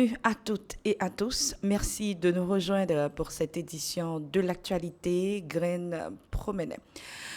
Bienvenue à toutes et à tous. Merci de nous rejoindre pour cette édition de l'actualité Graines Promenées.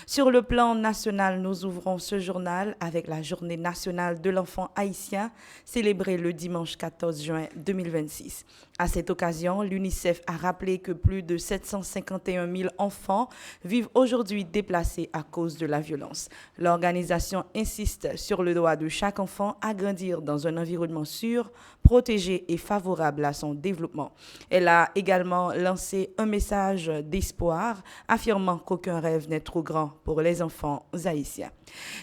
Sur le plan national, nous ouvrons ce journal avec la Journée nationale de l'enfant haïtien, célébrée le dimanche 14 juin 2026. À cette occasion, l'UNICEF a rappelé que plus de 751 000 enfants vivent aujourd'hui déplacés à cause de la violence. L'organisation insiste sur le droit de chaque enfant à grandir dans un environnement sûr, protégé et favorable à son développement. Elle a également lancé un message d'espoir, affirmant qu'aucun rêve n'est trop grand pour les enfants haïtiens.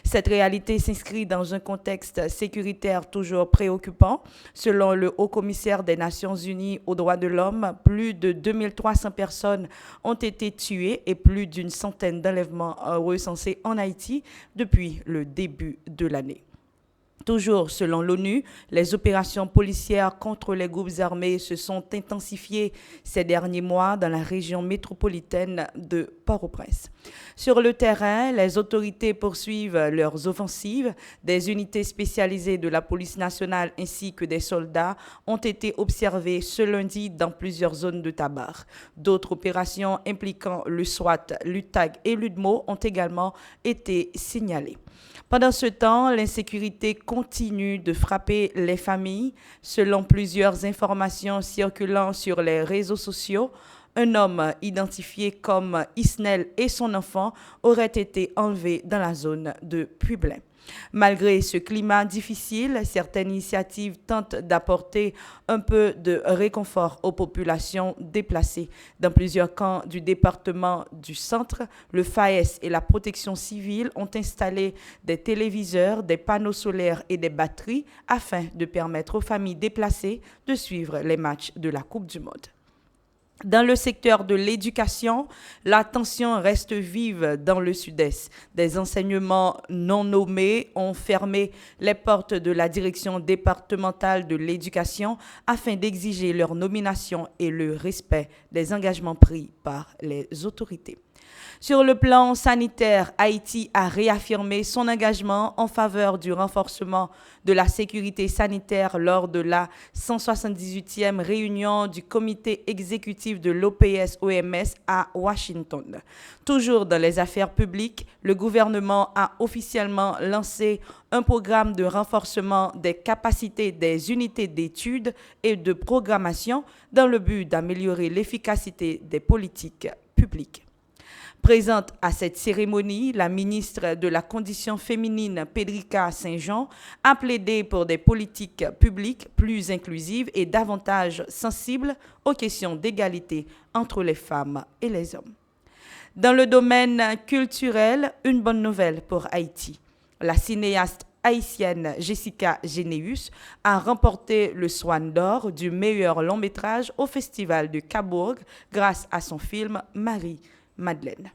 Cette réalité s'inscrit dans un contexte sécuritaire toujours préoccupant. Selon le Haut-Commissaire des Nations Unies aux droits de l'homme, plus de 2300 personnes ont été tuées et plus d'une centaine d'enlèvements recensés en Haïti depuis le début de l'année. Toujours selon l'ONU, les opérations policières contre les groupes armés se sont intensifiées ces derniers mois dans la région métropolitaine de Port-au-Prince. Sur le terrain, les autorités poursuivent leurs offensives. Des unités spécialisées de la police nationale ainsi que des soldats ont été observés ce lundi dans plusieurs zones de Tabar. D'autres opérations impliquant le SWAT, l'UTAG et l'UDMO ont également été signalées. Pendant ce temps, l'insécurité continue de frapper les familles. Selon plusieurs informations circulant sur les réseaux sociaux, un homme identifié comme Isnel et son enfant auraient été enlevés dans la zone de Puy-Blain. Malgré ce climat difficile, certaines initiatives tentent d'apporter un peu de réconfort aux populations déplacées. Dans plusieurs camps du département du centre, le FAES et la protection civile ont installé des téléviseurs, des panneaux solaires et des batteries afin de permettre aux familles déplacées de suivre les matchs de la Coupe du Monde. Dans le secteur de l'éducation, la tension reste vive dans le sud-est. Des enseignements non nommés ont fermé les portes de la direction départementale de l'éducation afin d'exiger leur nomination et le respect des engagements pris par les autorités. Sur le plan sanitaire, Haïti a réaffirmé son engagement en faveur du renforcement de la sécurité sanitaire lors de la 178e réunion du comité exécutif de l'OPS-OMS à Washington. Toujours dans les affaires publiques, le gouvernement a officiellement lancé un programme de renforcement des capacités des unités d'études et de programmation dans le but d'améliorer l'efficacité des politiques publiques. Présente à cette cérémonie, la ministre de la Condition féminine, Pedrika Saint-Jean, a plaidé pour des politiques publiques plus inclusives et davantage sensibles aux questions d'égalité entre les femmes et les hommes. Dans le domaine culturel, une bonne nouvelle pour Haïti. La cinéaste haïtienne Jessica Généus a remporté le Swan d'or du meilleur long-métrage au Festival de Cabourg grâce à son film Marie-Madeleine.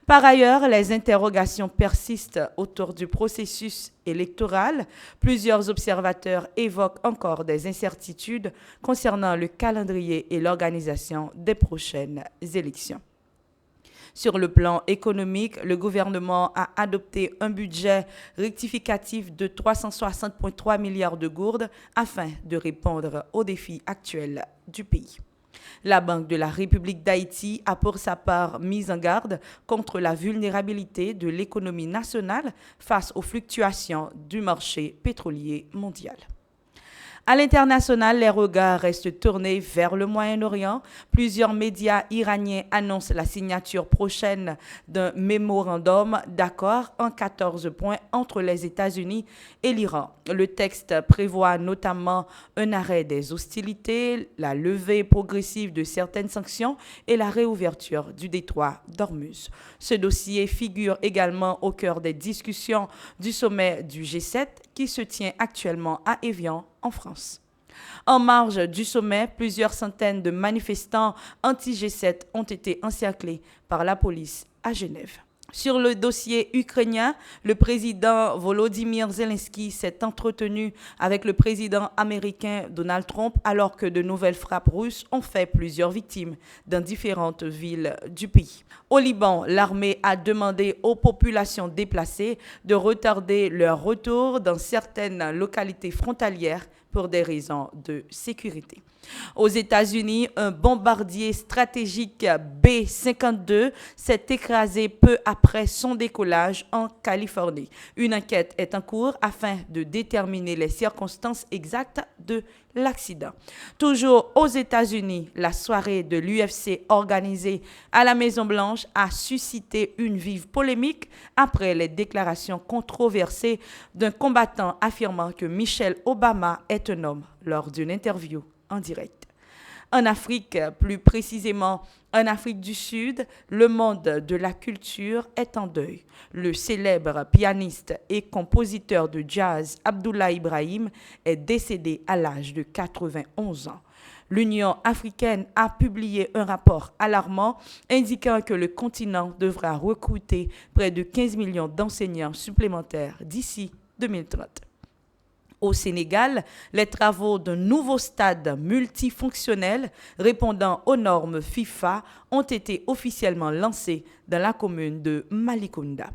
Par ailleurs, les interrogations persistent autour du processus électoral. Plusieurs observateurs évoquent encore des incertitudes concernant le calendrier et l'organisation des prochaines élections. Sur le plan économique, le gouvernement a adopté un budget rectificatif de 360,3 milliards de gourdes afin de répondre aux défis actuels du pays. La Banque de la République d'Haïti a pour sa part mis en garde contre la vulnérabilité de l'économie nationale face aux fluctuations du marché pétrolier mondial. À l'international, les regards restent tournés vers le Moyen-Orient. Plusieurs médias iraniens annoncent la signature prochaine d'un mémorandum d'accord en 14 points entre les États-Unis et l'Iran. Le texte prévoit notamment un arrêt des hostilités, la levée progressive de certaines sanctions et la réouverture du détroit d'Ormuz. Ce dossier figure également au cœur des discussions du sommet du G7 qui se tient actuellement à Évian, en France. En marge du sommet, plusieurs centaines de manifestants anti-G7 ont été encerclés par la police à Genève. Sur le dossier ukrainien, le président Volodymyr Zelensky s'est entretenu avec le président américain Donald Trump alors que de nouvelles frappes russes ont fait plusieurs victimes dans différentes villes du pays. Au Liban, l'armée a demandé aux populations déplacées de retarder leur retour dans certaines localités frontalières pour des raisons de sécurité. Aux États-Unis, un bombardier stratégique B-52 s'est écrasé peu après son décollage en Californie. Une enquête est en cours afin de déterminer les circonstances exactes de l'accident. Toujours aux États-Unis, la soirée de l'UFC organisée à la Maison-Blanche a suscité une vive polémique après les déclarations controversées d'un combattant affirmant que Michelle Obama est un homme lors d'une interview en direct. En Afrique, plus précisément en Afrique du Sud, le monde de la culture est en deuil. Le célèbre pianiste et compositeur de jazz Abdoulaye Ibrahim est décédé à l'âge de 91 ans. L'Union africaine a publié un rapport alarmant indiquant que le continent devra recruter près de 15 millions d'enseignants supplémentaires d'ici 2030. Au Sénégal, les travaux d'un nouveau stade multifonctionnel répondant aux normes FIFA ont été officiellement lancés dans la commune de Malicounda.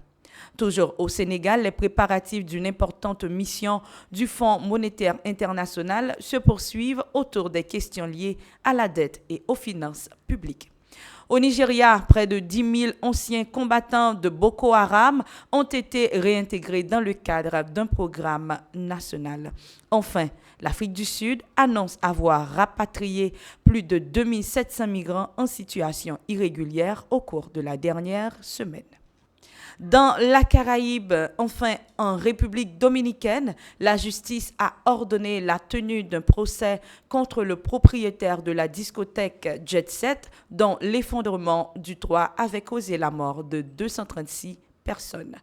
Toujours au Sénégal, les préparatifs d'une importante mission du Fonds monétaire international se poursuivent autour des questions liées à la dette et aux finances publiques. Au Nigeria, près de 10 000 anciens combattants de Boko Haram ont été réintégrés dans le cadre d'un programme national. Enfin, l'Afrique du Sud annonce avoir rapatrié plus de 2700 migrants en situation irrégulière au cours de la dernière semaine. Dans la Caraïbe, enfin en République dominicaine, la justice a ordonné la tenue d'un procès contre le propriétaire de la discothèque Jet Set, dont l'effondrement du toit avait causé la mort de 236 personnes.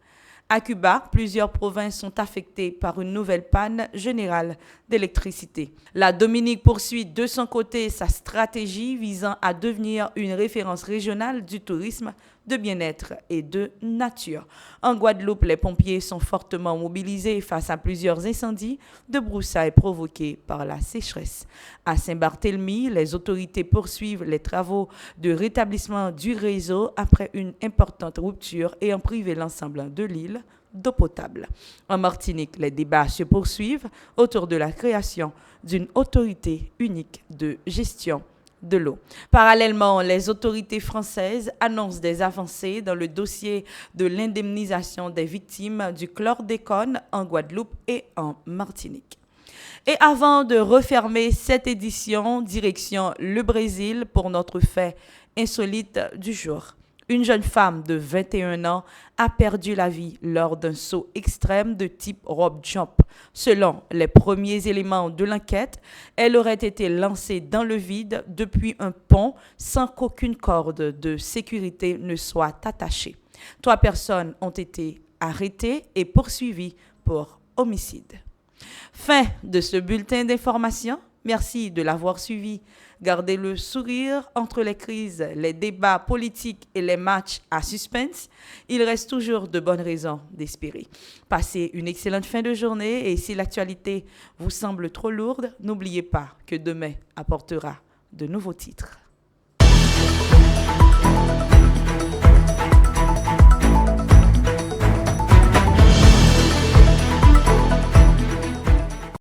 À Cuba, plusieurs provinces sont affectées par une nouvelle panne générale d'électricité. La Dominique poursuit de son côté sa stratégie visant à devenir une référence régionale du tourisme, de bien-être et de nature. En Guadeloupe, les pompiers sont fortement mobilisés face à plusieurs incendies de broussailles provoqués par la sécheresse. À Saint-Barthélemy, les autorités poursuivent les travaux de rétablissement du réseau après une importante rupture ayant privé l'ensemble de l'île d'eau potable. En Martinique, les débats se poursuivent autour de la création d'une autorité unique de gestion de l'eau. Parallèlement, les autorités françaises annoncent des avancées dans le dossier de l'indemnisation des victimes du chlordécone en Guadeloupe et en Martinique. Et avant de refermer cette édition, direction le Brésil pour notre fait insolite du jour. Une jeune femme de 21 ans a perdu la vie lors d'un saut extrême de type rope jump. Selon les premiers éléments de l'enquête, elle aurait été lancée dans le vide depuis un pont sans qu'aucune corde de sécurité ne soit attachée. 3 personnes ont été arrêtées et poursuivies pour homicide. Fin de ce bulletin d'information. Merci de l'avoir suivi. Gardez le sourire entre les crises, les débats politiques et les matchs à suspense. Il reste toujours de bonnes raisons d'espérer. Passez une excellente fin de journée et si l'actualité vous semble trop lourde, n'oubliez pas que demain apportera de nouveaux titres.